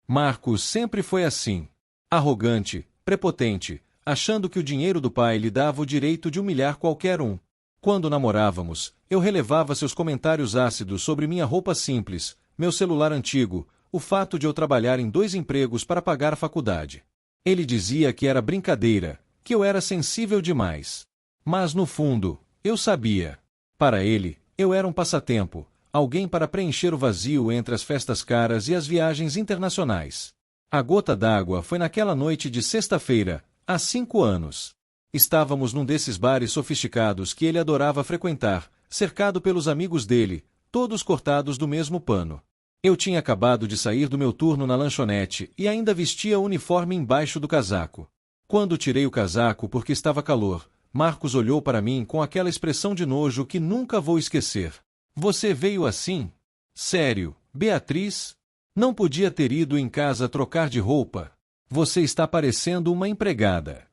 Marcos sempre foi assim. Arrogante, prepotente, achando que o dinheiro do pai lhe dava o direito de humilhar qualquer um. Quando namorávamos, eu relevava seus comentários ácidos sobre minha roupa simples, meu celular antigo, o fato de eu trabalhar em 2 empregos para pagar a faculdade. Ele dizia que era brincadeira, que eu era sensível demais. Mas no fundo, eu sabia. Para ele, eu era um passatempo, alguém para preencher o vazio entre as festas caras e as viagens internacionais. A gota d'água foi naquela noite de sexta-feira, há 5 anos. Estávamos num desses bares sofisticados que ele adorava frequentar, cercado pelos amigos dele, todos cortados do mesmo pano. Eu tinha acabado de sair do meu turno na lanchonete e ainda vestia o uniforme embaixo do casaco. Quando tirei o casaco porque estava calor, Marcos olhou para mim com aquela expressão de nojo que nunca vou esquecer. Você veio assim? Sério, Beatriz? Não podia ter ido em casa trocar de roupa? Você está parecendo uma empregada.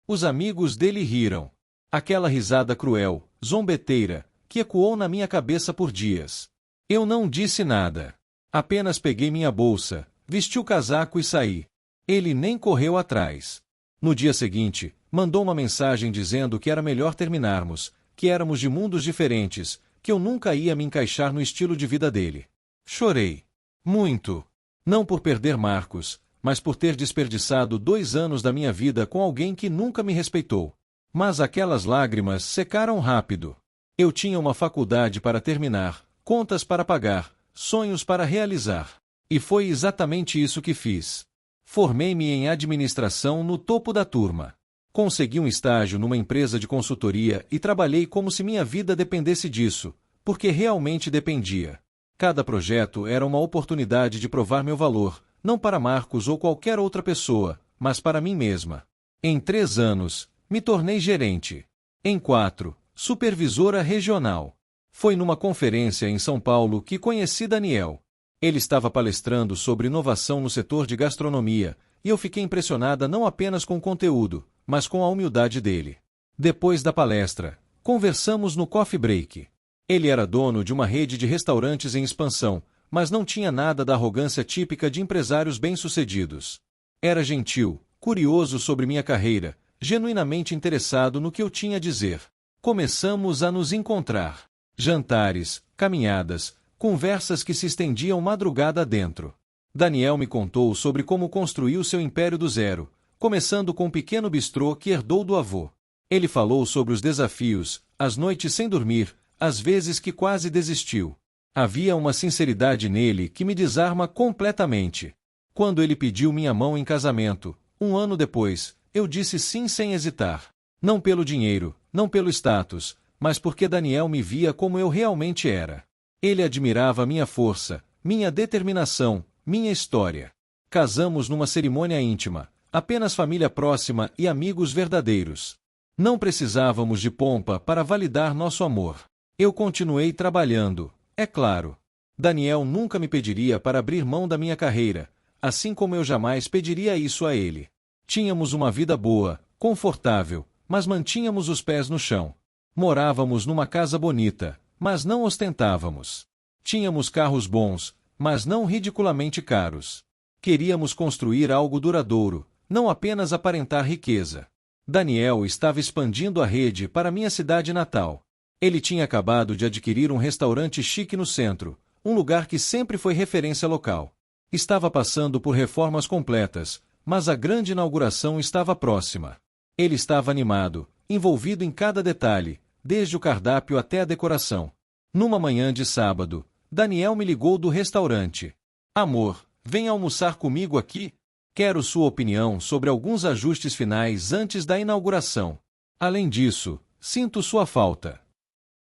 Os amigos dele riram. Aquela risada cruel, zombeteira, que ecoou na minha cabeça por dias. Eu não disse nada. Apenas peguei minha bolsa, vesti o casaco e saí. Ele nem correu atrás. No dia seguinte, mandou uma mensagem dizendo que era melhor terminarmos, que éramos de mundos diferentes, que eu nunca ia me encaixar no estilo de vida dele. Chorei. Muito. Não por perder Marcos, mas por ter desperdiçado 2 anos da minha vida com alguém que nunca me respeitou. Mas aquelas lágrimas secaram rápido. Eu tinha uma faculdade para terminar, contas para pagar, sonhos para realizar. E foi exatamente isso que fiz. Formei-me em administração no topo da turma. Consegui um estágio numa empresa de consultoria e trabalhei como se minha vida dependesse disso, porque realmente dependia. Cada projeto era uma oportunidade de provar meu valor, não para Marcos ou qualquer outra pessoa, mas para mim mesma. Em 3 anos, me tornei gerente. Em 4, supervisora regional. Foi numa conferência em São Paulo que conheci Daniel. Ele estava palestrando sobre inovação no setor de gastronomia, e eu fiquei impressionada não apenas com o conteúdo, mas com a humildade dele. Depois da palestra, conversamos no coffee break. Ele era dono de uma rede de restaurantes em expansão, mas não tinha nada da arrogância típica de empresários bem-sucedidos. Era gentil, curioso sobre minha carreira, genuinamente interessado no que eu tinha a dizer. Começamos a nos encontrar. Jantares, caminhadas, conversas que se estendiam madrugada adentro. Daniel me contou sobre como construiu seu império do zero, começando com um pequeno bistrô que herdou do avô. Ele falou sobre os desafios, as noites sem dormir, as vezes que quase desistiu. Havia uma sinceridade nele que me desarma completamente. Quando ele pediu minha mão em casamento, 1 ano depois, eu disse sim sem hesitar. Não pelo dinheiro, não pelo status, mas porque Daniel me via como eu realmente era. Ele admirava minha força, minha determinação, minha história. Casamos numa cerimônia íntima, apenas família próxima e amigos verdadeiros. Não precisávamos de pompa para validar nosso amor. Eu continuei trabalhando, é claro. Daniel nunca me pediria para abrir mão da minha carreira, assim como eu jamais pediria isso a ele. Tínhamos uma vida boa, confortável, mas mantínhamos os pés no chão. Morávamos numa casa bonita, mas não ostentávamos. Tínhamos carros bons, mas não ridiculamente caros. Queríamos construir algo duradouro, não apenas aparentar riqueza. Daniel estava expandindo a rede para minha cidade natal. Ele tinha acabado de adquirir um restaurante chique no centro, um lugar que sempre foi referência local. Estava passando por reformas completas, mas a grande inauguração estava próxima. Ele estava animado, envolvido em cada detalhe, desde o cardápio até a decoração. Numa manhã de sábado, Daniel me ligou do restaurante. Amor, vem almoçar comigo aqui? Quero sua opinião sobre alguns ajustes finais antes da inauguração. Além disso, sinto sua falta.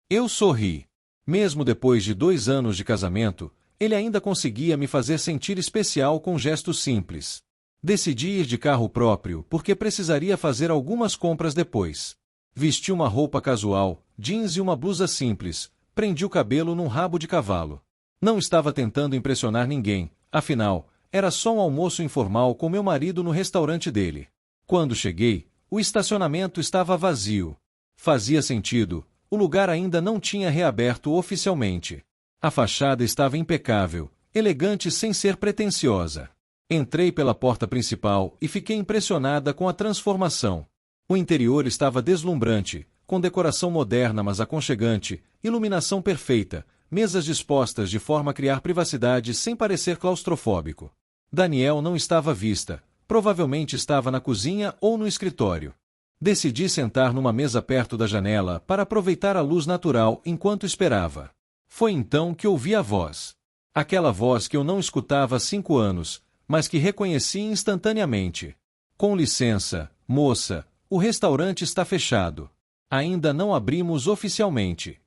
Eu sorri. Mesmo depois de 2 anos de casamento, ele ainda conseguia me fazer sentir especial com gestos simples. Decidi ir de carro próprio porque precisaria fazer algumas compras depois. Vesti uma roupa casual, jeans e uma blusa simples, prendi o cabelo num rabo de cavalo. Não estava tentando impressionar ninguém, afinal, era só um almoço informal com meu marido no restaurante dele. Quando cheguei, o estacionamento estava vazio. Fazia sentido, o lugar ainda não tinha reaberto oficialmente. A fachada estava impecável, elegante sem ser pretensiosa. Entrei pela porta principal e fiquei impressionada com a transformação. O interior estava deslumbrante, com decoração moderna mas aconchegante, iluminação perfeita, mesas dispostas de forma a criar privacidade sem parecer claustrofóbico. Daniel não estava à vista, provavelmente estava na cozinha ou no escritório. Decidi sentar numa mesa perto da janela para aproveitar a luz natural enquanto esperava. Foi então que ouvi a voz. Aquela voz que eu não escutava há 5 anos, mas que reconheci instantaneamente. Com licença, moça, o restaurante está fechado. Ainda não abrimos oficialmente.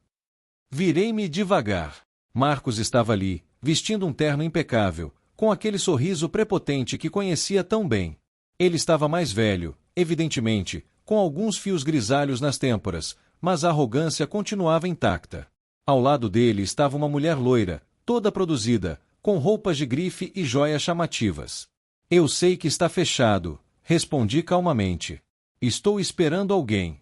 Virei-me devagar. Marcos estava ali, vestindo um terno impecável, com aquele sorriso prepotente que conhecia tão bem. Ele estava mais velho, evidentemente, com alguns fios grisalhos nas têmporas, mas a arrogância continuava intacta. Ao lado dele estava uma mulher loira, toda produzida, com roupas de grife e joias chamativas. Eu sei que está fechado, respondi calmamente. Estou esperando alguém.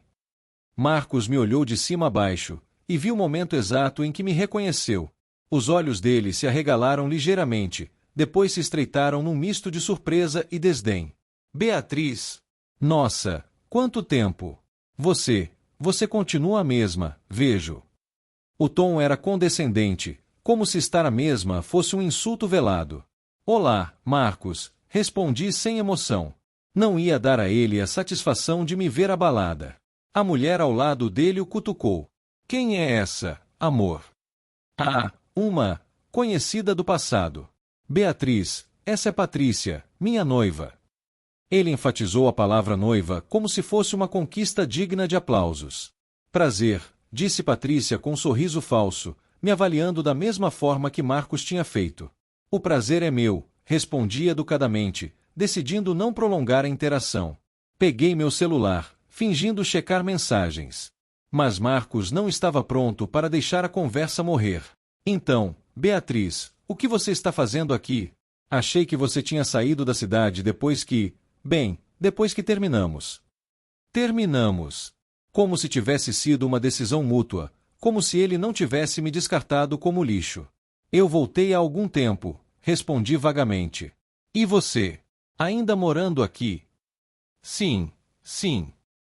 Marcos me olhou de cima a baixo, e vi o momento exato em que me reconheceu. Os olhos dele se arregalaram ligeiramente, depois se estreitaram num misto de surpresa e desdém. Beatriz! Nossa, quanto tempo! Você continua a mesma, vejo. O tom era condescendente, como se estar a mesma fosse um insulto velado. Olá, Marcos, respondi sem emoção. Não ia dar a ele a satisfação de me ver abalada. A mulher ao lado dele o cutucou. Quem é essa, amor? Ah, uma conhecida do passado. Beatriz, essa é Patrícia, minha noiva. Ele enfatizou a palavra noiva como se fosse uma conquista digna de aplausos. Prazer, disse Patrícia com um sorriso falso, me avaliando da mesma forma que Marcos tinha feito. O prazer é meu, respondi educadamente, decidindo não prolongar a interação. Peguei meu celular, fingindo checar mensagens. Mas Marcos não estava pronto para deixar a conversa morrer. Então, Beatriz, o que você está fazendo aqui? Achei que você tinha saído da cidade depois que terminamos. Terminamos. Como se tivesse sido uma decisão mútua, como se ele não tivesse me descartado como lixo. Eu voltei há algum tempo, respondi vagamente. E você? Ainda morando aqui? Sim.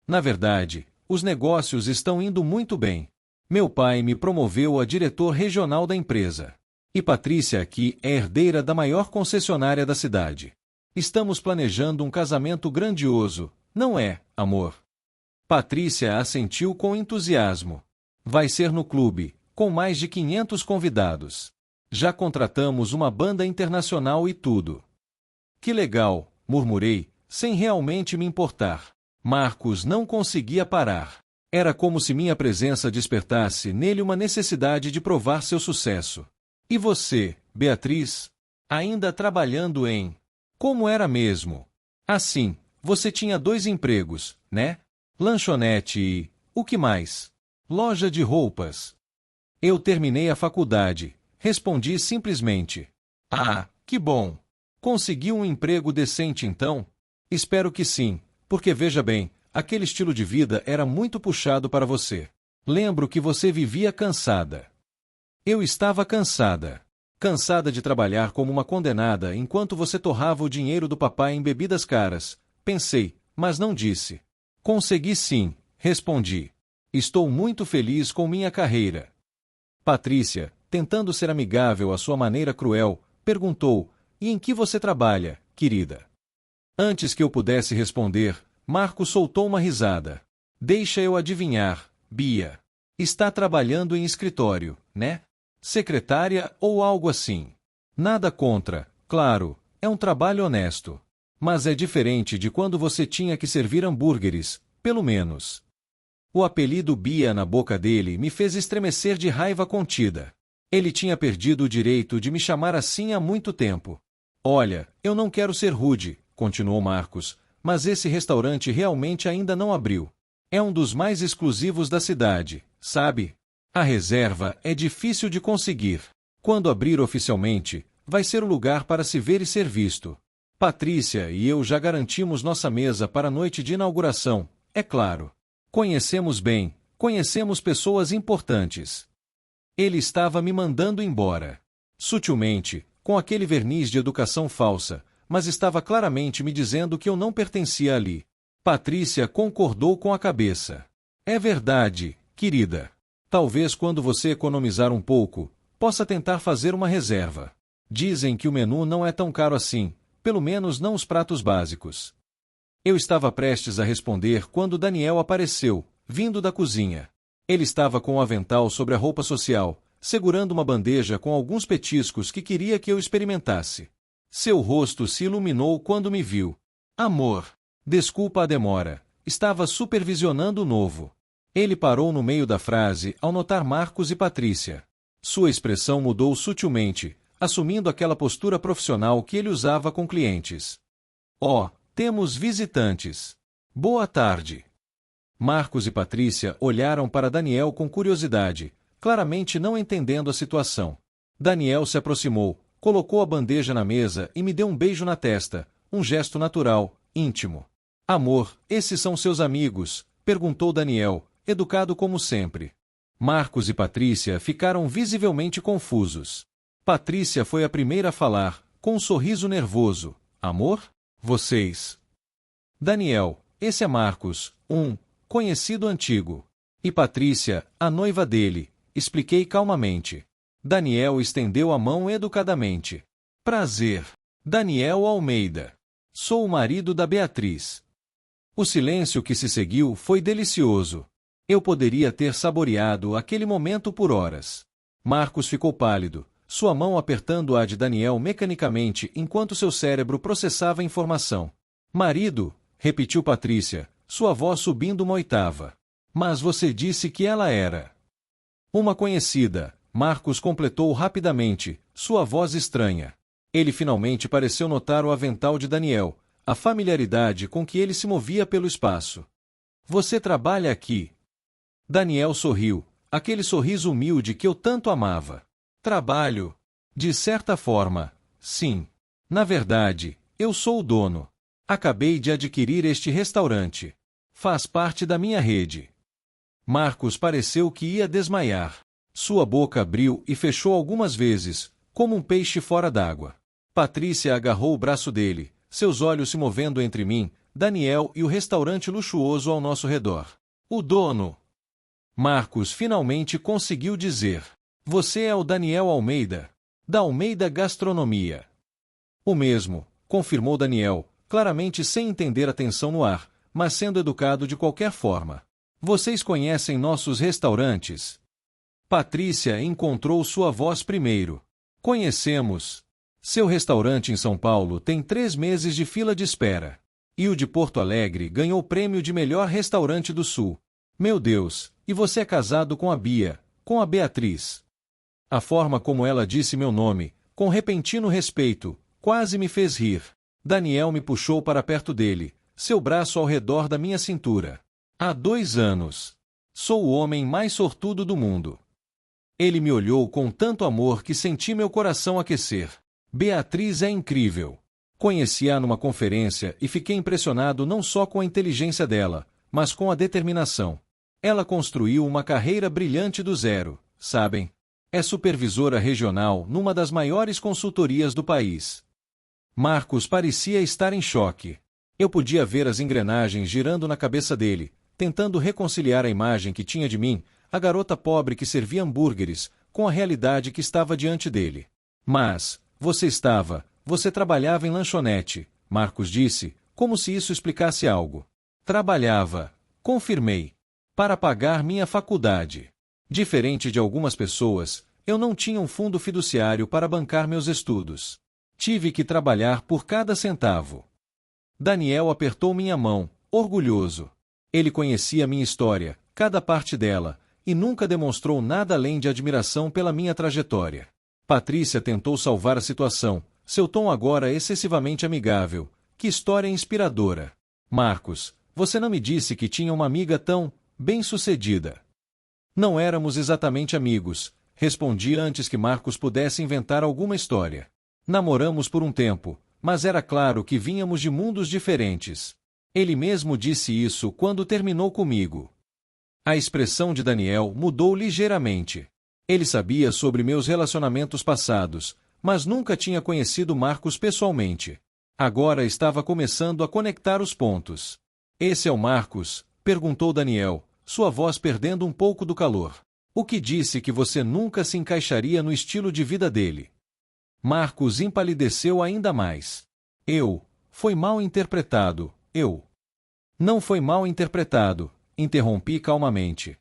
Na verdade, os negócios estão indo muito bem. Meu pai me promoveu a diretor regional da empresa. E Patrícia aqui é herdeira da maior concessionária da cidade. Estamos planejando um casamento grandioso, não é, amor? Patrícia assentiu com entusiasmo. Vai ser no clube, com mais de 500 convidados. Já contratamos uma banda internacional e tudo. Que legal, murmurei, sem realmente me importar. Marcos não conseguia parar. Era como se minha presença despertasse nele uma necessidade de provar seu sucesso. E você, Beatriz? Ainda trabalhando em... Como era mesmo? Assim, você tinha 2 empregos, né? Lanchonete e... O que mais? Loja de roupas. Eu terminei a faculdade, respondi simplesmente. Ah, que bom! Conseguiu um emprego decente então? Espero que sim, porque veja bem, aquele estilo de vida era muito puxado para você. Lembro que você vivia cansada. Eu estava cansada. Cansada de trabalhar como uma condenada enquanto você torrava o dinheiro do papai em bebidas caras. Pensei, mas não disse. Consegui sim, respondi. Estou muito feliz com minha carreira. Patrícia, tentando ser amigável à sua maneira cruel, perguntou, e em que você trabalha, querida? Antes que eu pudesse responder, Marcos soltou uma risada. Deixa eu adivinhar, Bia. Está trabalhando em escritório, né? Secretária ou algo assim. Nada contra, claro, é um trabalho honesto. Mas é diferente de quando você tinha que servir hambúrgueres, pelo menos. O apelido Bia na boca dele me fez estremecer de raiva contida. Ele tinha perdido o direito de me chamar assim há muito tempo. Olha, eu não quero ser rude, continuou Marcos, mas esse restaurante realmente ainda não abriu. É um dos mais exclusivos da cidade, sabe? A reserva é difícil de conseguir. Quando abrir oficialmente, vai ser o lugar para se ver e ser visto. Patrícia e eu já garantimos nossa mesa para a noite de inauguração, é claro. Conhecemos bem, conhecemos pessoas importantes. Ele estava me mandando embora. Sutilmente, com aquele verniz de educação falsa, mas estava claramente me dizendo que eu não pertencia ali. Patrícia concordou com a cabeça. É verdade, querida. Talvez quando você economizar um pouco, possa tentar fazer uma reserva. Dizem que o menu não é tão caro assim, pelo menos não os pratos básicos. Eu estava prestes a responder quando Daniel apareceu, vindo da cozinha. Ele estava com o avental sobre a roupa social, segurando uma bandeja com alguns petiscos que queria que eu experimentasse. Seu rosto se iluminou quando me viu. Amor, desculpa a demora, estava supervisionando o novo. Ele parou no meio da frase ao notar Marcos e Patrícia. Sua expressão mudou sutilmente, assumindo aquela postura profissional que ele usava com clientes. Oh, temos visitantes. Boa tarde. Marcos e Patrícia olharam para Daniel com curiosidade, claramente não entendendo a situação. Daniel se aproximou, colocou a bandeja na mesa e me deu um beijo na testa, um gesto natural, íntimo. Amor, esses são seus amigos? Perguntou Daniel, educado como sempre. Marcos e Patrícia ficaram visivelmente confusos. Patrícia foi a primeira a falar, com um sorriso nervoso. Amor? Vocês? Daniel, esse é Marcos, um conhecido antigo. E Patrícia, a noiva dele, expliquei calmamente. Daniel estendeu a mão educadamente. Prazer. Daniel Almeida. Sou o marido da Beatriz. O silêncio que se seguiu foi delicioso. Eu poderia ter saboreado aquele momento por horas. Marcos ficou pálido, sua mão apertando a de Daniel mecanicamente enquanto seu cérebro processava a informação. Marido, repetiu Patrícia, sua voz subindo uma oitava. Mas você disse que ela era uma conhecida, Marcos completou rapidamente, sua voz estranha. Ele finalmente pareceu notar o avental de Daniel, a familiaridade com que ele se movia pelo espaço. Você trabalha aqui? Daniel sorriu, aquele sorriso humilde que eu tanto amava. Trabalho. De certa forma, sim. Na verdade, eu sou o dono. Acabei de adquirir este restaurante. Faz parte da minha rede. Marcos pareceu que ia desmaiar. Sua boca abriu e fechou algumas vezes, como um peixe fora d'água. Patrícia agarrou o braço dele, seus olhos se movendo entre mim, Daniel e o restaurante luxuoso ao nosso redor. O dono. Marcos finalmente conseguiu dizer. Você é o Daniel Almeida, da Almeida Gastronomia. O mesmo, confirmou Daniel, claramente sem entender a tensão no ar, mas sendo educado de qualquer forma. Vocês conhecem nossos restaurantes? Patrícia encontrou sua voz primeiro. Conhecemos. Seu restaurante em São Paulo tem 3 meses de fila de espera. E o de Porto Alegre ganhou o prêmio de melhor restaurante do Sul. Meu Deus, e você é casado com a Bia, com a Beatriz. A forma como ela disse meu nome, com repentino respeito, quase me fez rir. Daniel me puxou para perto dele, seu braço ao redor da minha cintura. Há 2 anos. Sou o homem mais sortudo do mundo. Ele me olhou com tanto amor que senti meu coração aquecer. Beatriz é incrível. Conheci-a numa conferência e fiquei impressionado não só com a inteligência dela, mas com a determinação. Ela construiu uma carreira brilhante do zero, sabem? É supervisora regional numa das maiores consultorias do país. Marcos parecia estar em choque. Eu podia ver as engrenagens girando na cabeça dele, tentando reconciliar a imagem que tinha de mim, a garota pobre que servia hambúrgueres, com a realidade que estava diante dele. Mas, você trabalhava em lanchonete, Marcos disse, como se isso explicasse algo. Trabalhava, confirmei, para pagar minha faculdade. Diferente de algumas pessoas, eu não tinha um fundo fiduciário para bancar meus estudos. Tive que trabalhar por cada centavo. Daniel apertou minha mão, orgulhoso. Ele conhecia minha história, cada parte dela, e nunca demonstrou nada além de admiração pela minha trajetória. Patrícia tentou salvar a situação, seu tom agora excessivamente amigável. Que história inspiradora. Marcos, você não me disse que tinha uma amiga tão bem-sucedida. Não éramos exatamente amigos, respondi antes que Marcos pudesse inventar alguma história. Namoramos por um tempo, mas era claro que vínhamos de mundos diferentes. Ele mesmo disse isso quando terminou comigo. A expressão de Daniel mudou ligeiramente. Ele sabia sobre meus relacionamentos passados, mas nunca tinha conhecido Marcos pessoalmente. Agora estava começando a conectar os pontos. Esse é o Marcos? Perguntou Daniel, sua voz perdendo um pouco do calor. O que disse que você nunca se encaixaria no estilo de vida dele? Marcos empalideceu ainda mais. Foi mal interpretado, Não foi mal interpretado, interrompi calmamente.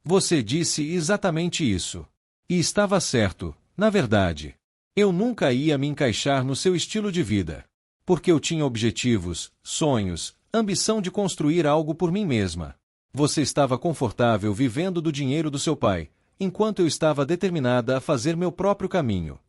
Você disse exatamente isso. E estava certo, na verdade. Eu nunca ia me encaixar no seu estilo de vida. Porque eu tinha objetivos, sonhos, ambição de construir algo por mim mesma. Você estava confortável vivendo do dinheiro do seu pai, enquanto eu estava determinada a fazer meu próprio caminho.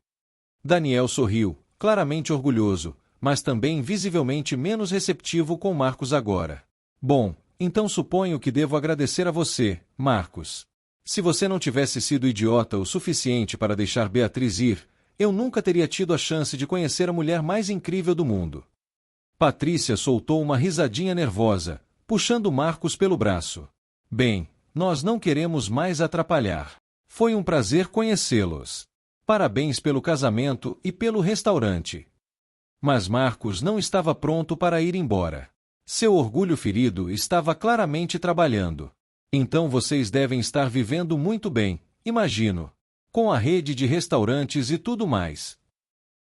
Daniel sorriu, claramente orgulhoso, mas também visivelmente menos receptivo com Marcos agora. Bom, então suponho que devo agradecer a você, Marcos. Se você não tivesse sido idiota o suficiente para deixar Beatriz ir, eu nunca teria tido a chance de conhecer a mulher mais incrível do mundo. Patrícia soltou uma risadinha nervosa, puxando Marcos pelo braço. Bem, nós não queremos mais atrapalhar. Foi um prazer conhecê-los. Parabéns pelo casamento e pelo restaurante. Mas Marcos não estava pronto para ir embora. Seu orgulho ferido estava claramente trabalhando. Então vocês devem estar vivendo muito bem, imagino. Com a rede de restaurantes e tudo mais.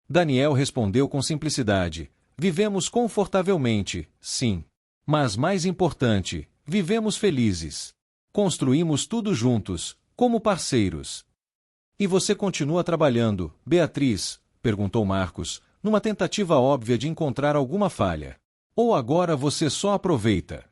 Daniel respondeu com simplicidade. Vivemos confortavelmente, sim. Mas mais importante, vivemos felizes. Construímos tudo juntos, como parceiros. E você continua trabalhando, Beatriz? Perguntou Marcos, numa tentativa óbvia de encontrar alguma falha. Ou agora você só aproveita?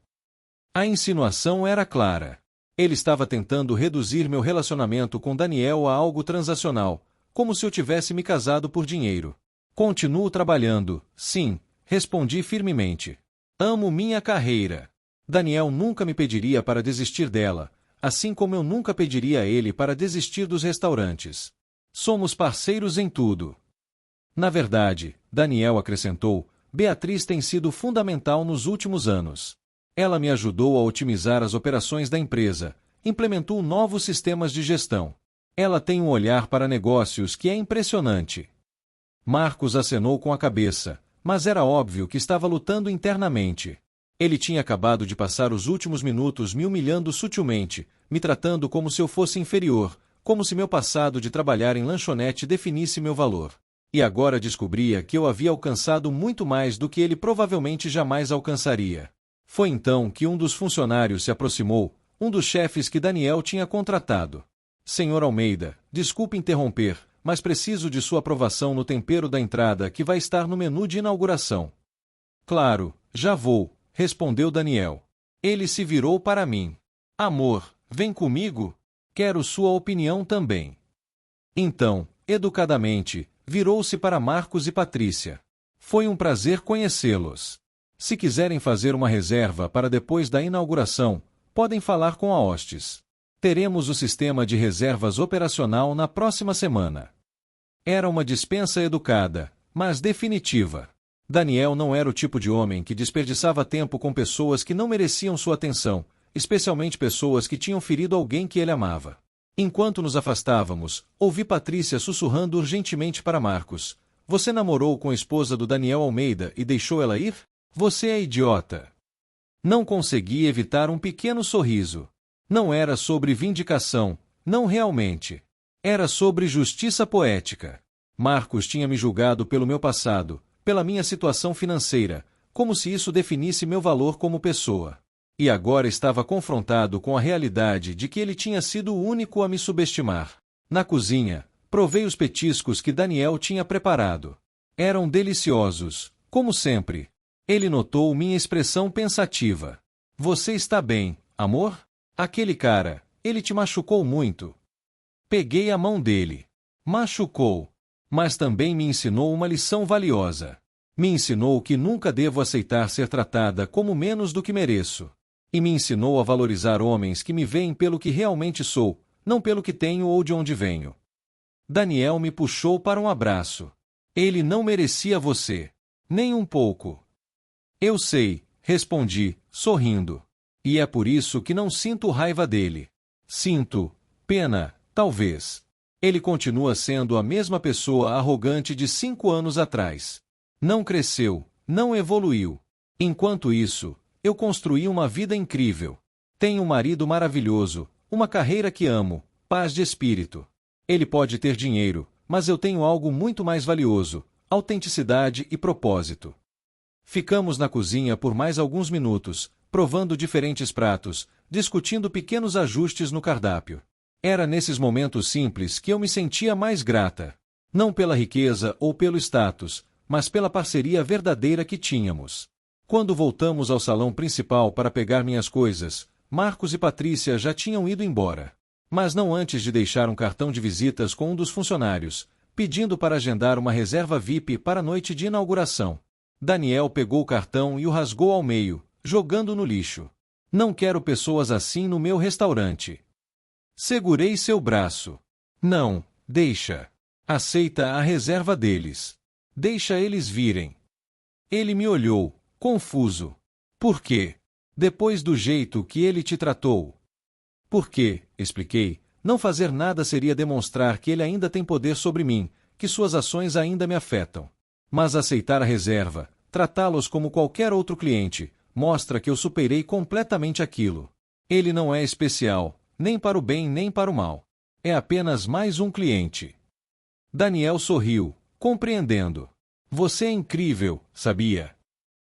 A insinuação era clara. Ele estava tentando reduzir meu relacionamento com Daniel a algo transacional, como se eu tivesse me casado por dinheiro. Continuo trabalhando, sim, respondi firmemente. Amo minha carreira. Daniel nunca me pediria para desistir dela, assim como eu nunca pediria a ele para desistir dos restaurantes. Somos parceiros em tudo. Na verdade, Daniel acrescentou, Beatriz tem sido fundamental nos últimos anos. Ela me ajudou a otimizar as operações da empresa, implementou novos sistemas de gestão. Ela tem um olhar para negócios que é impressionante. Marcos acenou com a cabeça, mas era óbvio que estava lutando internamente. Ele tinha acabado de passar os últimos minutos me humilhando sutilmente, me tratando como se eu fosse inferior, como se meu passado de trabalhar em lanchonete definisse meu valor. E agora descobria que eu havia alcançado muito mais do que ele provavelmente jamais alcançaria. Foi então que um dos funcionários se aproximou, um dos chefes que Daniel tinha contratado. Senhor Almeida, desculpe interromper, mas preciso de sua aprovação no tempero da entrada que vai estar no menu de inauguração. Claro, já vou, respondeu Daniel. Ele se virou para mim. Amor, vem comigo? Quero sua opinião também. Então, educadamente, virou-se para Marcos e Patrícia. Foi um prazer conhecê-los. Se quiserem fazer uma reserva para depois da inauguração, podem falar com a hostes. Teremos o sistema de reservas operacional na próxima semana. Era uma dispensa educada, mas definitiva. Daniel não era o tipo de homem que desperdiçava tempo com pessoas que não mereciam sua atenção, especialmente pessoas que tinham ferido alguém que ele amava. Enquanto nos afastávamos, ouvi Patrícia sussurrando urgentemente para Marcos. Você namorou com a esposa do Daniel Almeida e deixou ela ir? Você é idiota. Não consegui evitar um pequeno sorriso. Não era sobre vindicação, não realmente. Era sobre justiça poética. Marcos tinha me julgado pelo meu passado, pela minha situação financeira, como se isso definisse meu valor como pessoa. E agora estava confrontado com a realidade de que ele tinha sido o único a me subestimar. Na cozinha, provei os petiscos que Daniel tinha preparado. Eram deliciosos, como sempre. Ele notou minha expressão pensativa. Você está bem, amor? Aquele cara, ele te machucou muito. Peguei a mão dele. Machucou. Mas também me ensinou uma lição valiosa. Me ensinou que nunca devo aceitar ser tratada como menos do que mereço. E me ensinou a valorizar homens que me veem pelo que realmente sou, não pelo que tenho ou de onde venho. Daniel me puxou para um abraço. Ele não merecia você. Nem um pouco. Eu sei, respondi, sorrindo. E é por isso que não sinto raiva dele. Sinto pena, talvez. Ele continua sendo a mesma pessoa arrogante de 5 anos atrás. Não cresceu, não evoluiu. Enquanto isso, eu construí uma vida incrível. Tenho um marido maravilhoso, uma carreira que amo, paz de espírito. Ele pode ter dinheiro, mas eu tenho algo muito mais valioso: autenticidade e propósito. Ficamos na cozinha por mais alguns minutos, provando diferentes pratos, discutindo pequenos ajustes no cardápio. Era nesses momentos simples que eu me sentia mais grata. Não pela riqueza ou pelo status, mas pela parceria verdadeira que tínhamos. Quando voltamos ao salão principal para pegar minhas coisas, Marcos e Patrícia já tinham ido embora. Mas não antes de deixar um cartão de visitas com um dos funcionários, pedindo para agendar uma reserva VIP para a noite de inauguração. Daniel pegou o cartão e o rasgou ao meio, jogando no lixo. Não quero pessoas assim no meu restaurante. Segurei seu braço. Não, deixa. Aceita a reserva deles. Deixa eles virem. Ele me olhou, confuso. Por quê? Depois do jeito que ele te tratou. Porque, expliquei, não fazer nada seria demonstrar que ele ainda tem poder sobre mim, que suas ações ainda me afetam. Mas aceitar a reserva, tratá-los como qualquer outro cliente, mostra que eu superei completamente aquilo. Ele não é especial, nem para o bem nem para o mal. É apenas mais um cliente. Daniel sorriu, compreendendo. Você é incrível, sabia?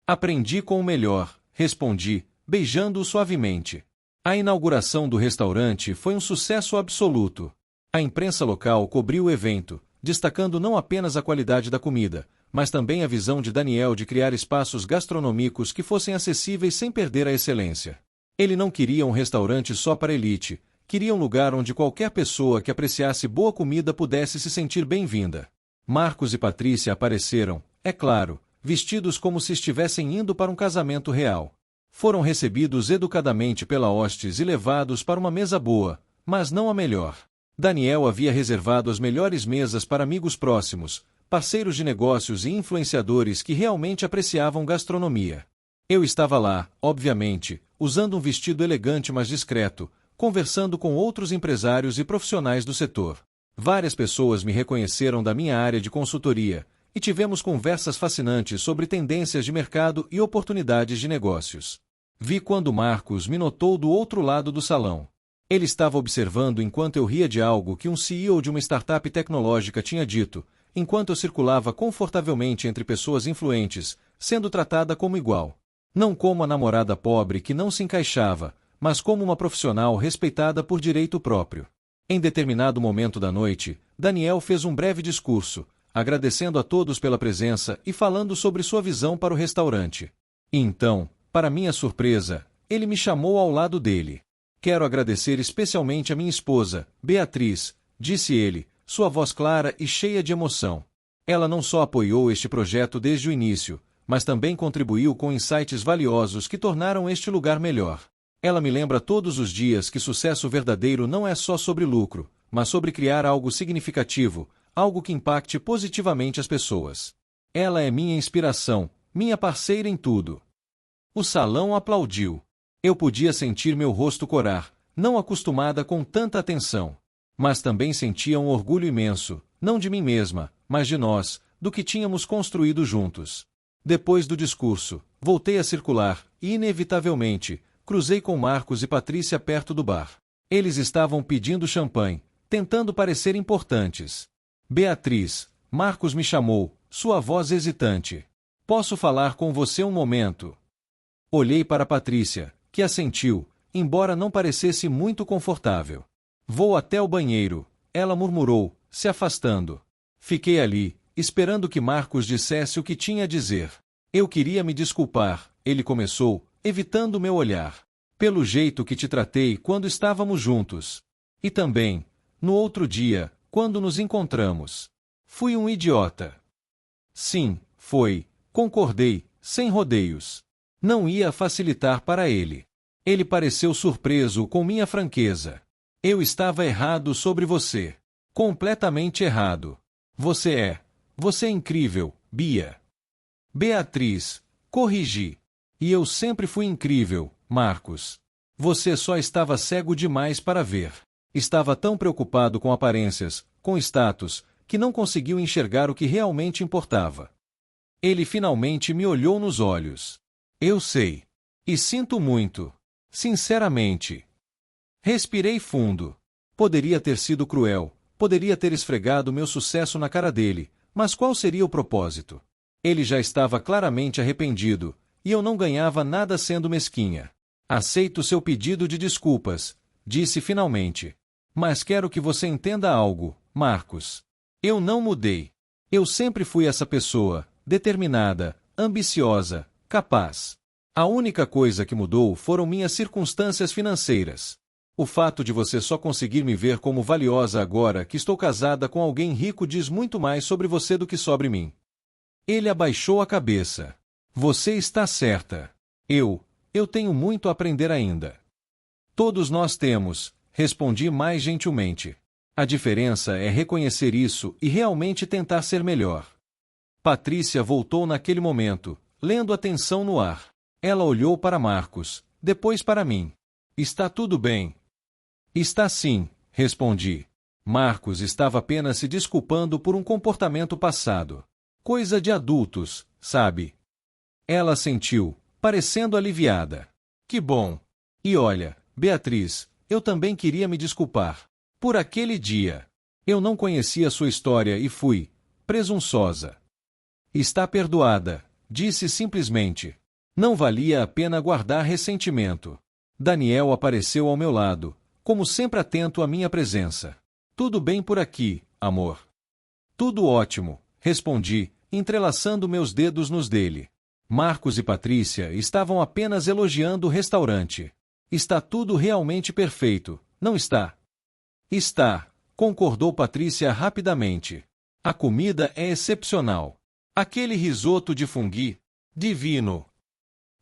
Aprendi com o melhor, respondi, beijando-o suavemente. A inauguração do restaurante foi um sucesso absoluto. A imprensa local cobriu o evento, destacando não apenas a qualidade da comida, mas também a visão de Daniel de criar espaços gastronômicos que fossem acessíveis sem perder a excelência. Ele não queria um restaurante só para elite, queria um lugar onde qualquer pessoa que apreciasse boa comida pudesse se sentir bem-vinda. Marcos e Patrícia apareceram, é claro, vestidos como se estivessem indo para um casamento real. Foram recebidos educadamente pela hostes e levados para uma mesa boa, mas não a melhor. Daniel havia reservado as melhores mesas para amigos próximos, parceiros de negócios e influenciadores que realmente apreciavam gastronomia. Eu estava lá, obviamente, usando um vestido elegante mas discreto, conversando com outros empresários e profissionais do setor. Várias pessoas me reconheceram da minha área de consultoria, e tivemos conversas fascinantes sobre tendências de mercado e oportunidades de negócios. Vi quando Marcos me notou do outro lado do salão. Ele estava observando enquanto eu ria de algo que um CEO de uma startup tecnológica tinha dito, enquanto eu circulava confortavelmente entre pessoas influentes, sendo tratada como igual. Não como a namorada pobre que não se encaixava, mas como uma profissional respeitada por direito próprio. Em determinado momento da noite, Daniel fez um breve discurso, agradecendo a todos pela presença e falando sobre sua visão para o restaurante. E então, para minha surpresa, ele me chamou ao lado dele. Quero agradecer especialmente a minha esposa, Beatriz, disse ele, sua voz clara e cheia de emoção. Ela não só apoiou este projeto desde o início, mas também contribuiu com insights valiosos que tornaram este lugar melhor. Ela me lembra todos os dias que sucesso verdadeiro não é só sobre lucro, mas sobre criar algo significativo, algo que impacte positivamente as pessoas. Ela é minha inspiração, minha parceira em tudo. O salão aplaudiu. Eu podia sentir meu rosto corar, não acostumada com tanta atenção. Mas também sentia um orgulho imenso, não de mim mesma, mas de nós, do que tínhamos construído juntos. Depois do discurso, voltei a circular, e inevitavelmente, cruzei com Marcos e Patrícia perto do bar. Eles estavam pedindo champanhe, tentando parecer importantes. Beatriz, Marcos me chamou, sua voz hesitante. Posso falar com você um momento? Olhei para Patrícia, que assentiu, embora não parecesse muito confortável. Vou até o banheiro, ela murmurou, se afastando. Fiquei ali, esperando que Marcos dissesse o que tinha a dizer. Eu queria me desculpar, ele começou, evitando meu olhar. Pelo jeito que te tratei quando estávamos juntos. E também, no outro dia, quando nos encontramos. Fui um idiota. Sim, foi, concordei, sem rodeios. Não ia facilitar para ele. Ele pareceu surpreso com minha franqueza. Eu estava errado sobre você. Completamente errado. Você é incrível, Bia. Beatriz, corrigi. E eu sempre fui incrível, Marcos. Você só estava cego demais para ver. Estava tão preocupado com aparências, com status, que não conseguiu enxergar o que realmente importava. Ele finalmente me olhou nos olhos. Eu sei. E sinto muito. Sinceramente. Respirei fundo. Poderia ter sido cruel, poderia ter esfregado meu sucesso na cara dele, mas qual seria o propósito? Ele já estava claramente arrependido, e eu não ganhava nada sendo mesquinha. Aceito seu pedido de desculpas, disse finalmente. Mas quero que você entenda algo, Marcos. Eu não mudei. Eu sempre fui essa pessoa, determinada, ambiciosa, capaz. A única coisa que mudou foram minhas circunstâncias financeiras. O fato de você só conseguir me ver como valiosa agora que estou casada com alguém rico diz muito mais sobre você do que sobre mim. Ele abaixou a cabeça. Você está certa. Eu tenho muito a aprender ainda. Todos nós temos, respondi mais gentilmente. A diferença é reconhecer isso e realmente tentar ser melhor. Patrícia voltou naquele momento, lendo a tensão no ar. Ela olhou para Marcos, depois para mim. Está tudo bem? Está sim, respondi. Marcos estava apenas se desculpando por um comportamento passado. Coisa de adultos, sabe? Ela sentiu, parecendo aliviada. Que bom! E olha, Beatriz, eu também queria me desculpar. Por aquele dia. Eu não conhecia sua história e fui presunçosa. Está perdoada, disse simplesmente. Não valia a pena guardar ressentimento. Daniel apareceu ao meu lado, como sempre atento à minha presença. Tudo bem por aqui, amor? Tudo ótimo, respondi, entrelaçando meus dedos nos dele. Marcos e Patrícia estavam apenas elogiando o restaurante. Está tudo realmente perfeito, não está? Está, concordou Patrícia rapidamente. A comida é excepcional. Aquele risoto de funghi, divino.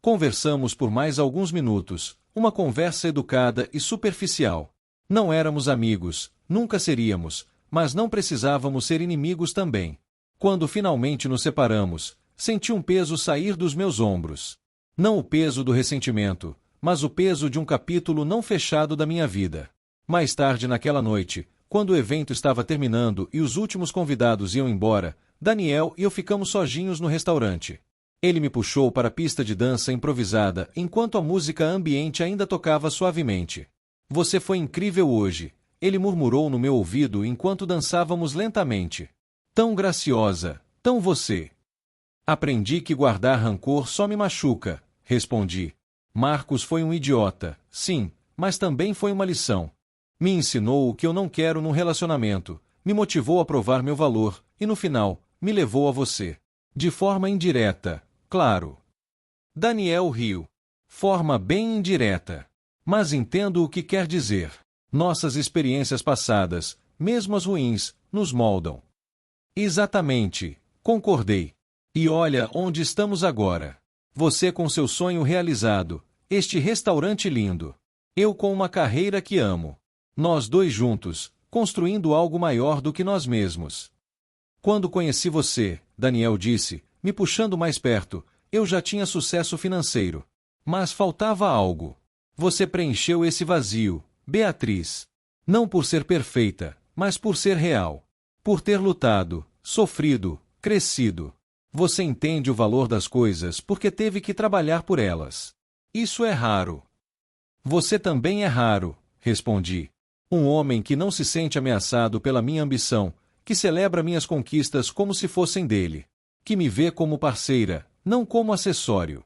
Conversamos por mais alguns minutos, uma conversa educada e superficial. Não éramos amigos, nunca seríamos, mas não precisávamos ser inimigos também. Quando finalmente nos separamos, senti um peso sair dos meus ombros. Não o peso do ressentimento, mas o peso de um capítulo não fechado da minha vida. Mais tarde naquela noite, quando o evento estava terminando e os últimos convidados iam embora, Daniel e eu ficamos sozinhos no restaurante. Ele me puxou para a pista de dança improvisada enquanto a música ambiente ainda tocava suavemente. Você foi incrível hoje, ele murmurou no meu ouvido enquanto dançávamos lentamente. Tão graciosa, tão você. Aprendi que guardar rancor só me machuca, respondi. Marcos foi um idiota, sim, mas também foi uma lição. Me ensinou o que eu não quero num relacionamento, me motivou a provar meu valor, e no final, me levou a você. De forma indireta, claro. Daniel riu. Forma bem indireta. Mas entendo o que quer dizer. Nossas experiências passadas, mesmo as ruins, nos moldam. Exatamente, concordei. E olha onde estamos agora. Você com seu sonho realizado, este restaurante lindo. Eu com uma carreira que amo. Nós dois juntos, construindo algo maior do que nós mesmos. Quando conheci você, Daniel disse, me puxando mais perto, eu já tinha sucesso financeiro. Mas faltava algo. Você preencheu esse vazio, Beatriz. Não por ser perfeita, mas por ser real. Por ter lutado, sofrido, crescido. Você entende o valor das coisas porque teve que trabalhar por elas. Isso é raro. Você também é raro, respondi. Um homem que não se sente ameaçado pela minha ambição, que celebra minhas conquistas como se fossem dele. Que me vê como parceira, não como acessório.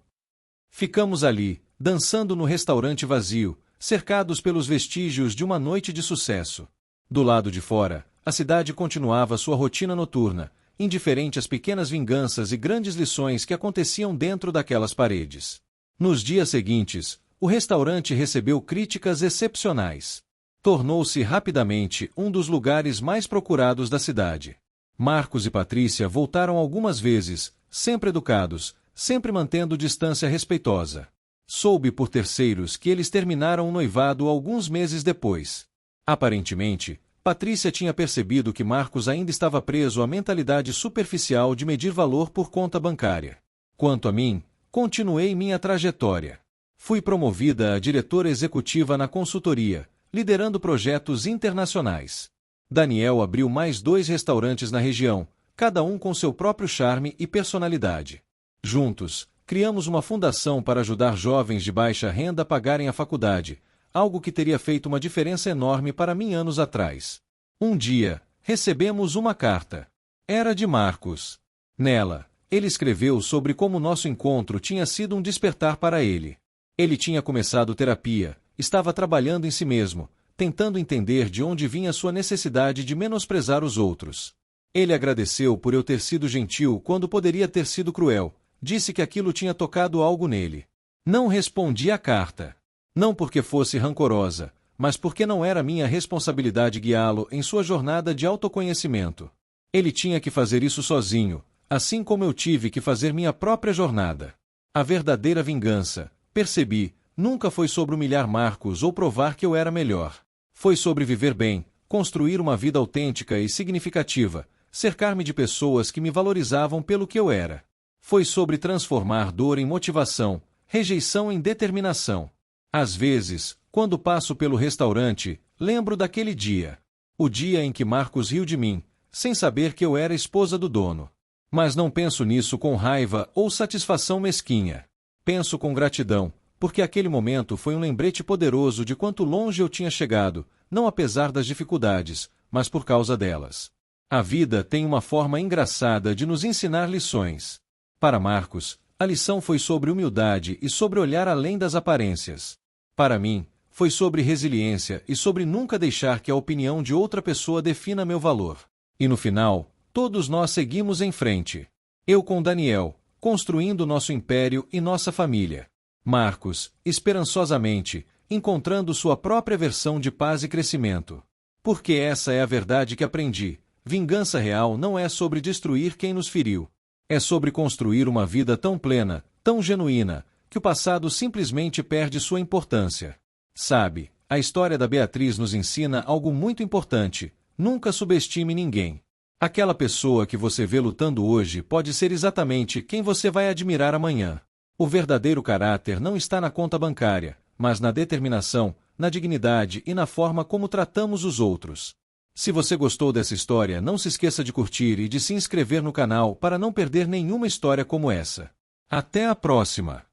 Ficamos ali, dançando no restaurante vazio, cercados pelos vestígios de uma noite de sucesso. Do lado de fora, a cidade continuava sua rotina noturna, indiferente às pequenas vinganças e grandes lições que aconteciam dentro daquelas paredes. Nos dias seguintes, o restaurante recebeu críticas excepcionais. Tornou-se rapidamente um dos lugares mais procurados da cidade. Marcos e Patrícia voltaram algumas vezes, sempre educados, sempre mantendo distância respeitosa. Soube por terceiros que eles terminaram o noivado alguns meses depois. Aparentemente, Patrícia tinha percebido que Marcos ainda estava preso à mentalidade superficial de medir valor por conta bancária. Quanto a mim, continuei minha trajetória. Fui promovida a diretora executiva na consultoria, liderando projetos internacionais. Daniel abriu mais 2 restaurantes na região, cada um com seu próprio charme e personalidade. Juntos, criamos uma fundação para ajudar jovens de baixa renda a pagarem a faculdade, algo que teria feito uma diferença enorme para mim anos atrás. Um dia, recebemos uma carta. Era de Marcos. Nela, ele escreveu sobre como nosso encontro tinha sido um despertar para ele. Ele tinha começado terapia, estava trabalhando em si mesmo, tentando entender de onde vinha sua necessidade de menosprezar os outros. Ele agradeceu por eu ter sido gentil quando poderia ter sido cruel, disse que aquilo tinha tocado algo nele. Não respondi à carta. Não porque fosse rancorosa, mas porque não era minha responsabilidade guiá-lo em sua jornada de autoconhecimento. Ele tinha que fazer isso sozinho, assim como eu tive que fazer minha própria jornada. A verdadeira vingança, percebi, nunca foi sobre humilhar Marcos ou provar que eu era melhor. Foi sobre viver bem, construir uma vida autêntica e significativa, cercar-me de pessoas que me valorizavam pelo que eu era. Foi sobre transformar dor em motivação, rejeição em determinação. Às vezes, quando passo pelo restaurante, lembro daquele dia. O dia em que Marcos riu de mim, sem saber que eu era esposa do dono. Mas não penso nisso com raiva ou satisfação mesquinha. Penso com gratidão, porque aquele momento foi um lembrete poderoso de quanto longe eu tinha chegado, não apesar das dificuldades, mas por causa delas. A vida tem uma forma engraçada de nos ensinar lições. Para Marcos, a lição foi sobre humildade e sobre olhar além das aparências. Para mim, foi sobre resiliência e sobre nunca deixar que a opinião de outra pessoa defina meu valor. E no final, todos nós seguimos em frente. Eu com Daniel, construindo nosso império e nossa família. Marcos, esperançosamente, encontrando sua própria versão de paz e crescimento. Porque essa é a verdade que aprendi. Vingança real não é sobre destruir quem nos feriu. É sobre construir uma vida tão plena, tão genuína, que o passado simplesmente perde sua importância. Sabe, a história da Beatriz nos ensina algo muito importante: nunca subestime ninguém. Aquela pessoa que você vê lutando hoje pode ser exatamente quem você vai admirar amanhã. O verdadeiro caráter não está na conta bancária, mas na determinação, na dignidade e na forma como tratamos os outros. Se você gostou dessa história, não se esqueça de curtir e de se inscrever no canal para não perder nenhuma história como essa. Até a próxima!